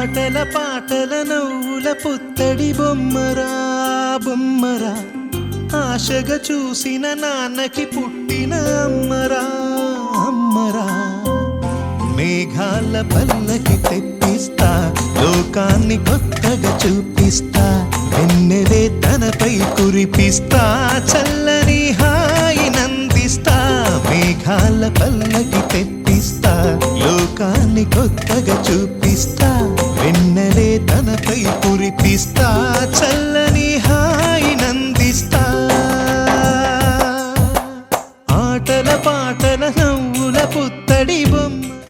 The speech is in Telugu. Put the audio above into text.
ఆటల పాటల నవ్వుల పుత్తడి బొమ్మరా బొమ్మరా, ఆశగా చూసిన నాన్నకి పుట్టిన అమ్మరా అమ్మరా. మేఘాల పల్లకి తెప్పిస్తా, లోకాన్ని కొత్తగా చూపిస్తా, వెన్నెలే తనపై కురిపిస్తా, చల్లని హాయి నందిస్తా. మేఘాల పల్లకి తెప్పిస్తా, లోకాన్ని కొత్తగా చూపిస్తా, వెన్నెలే తనపై కురిపిస్తా, చల్ల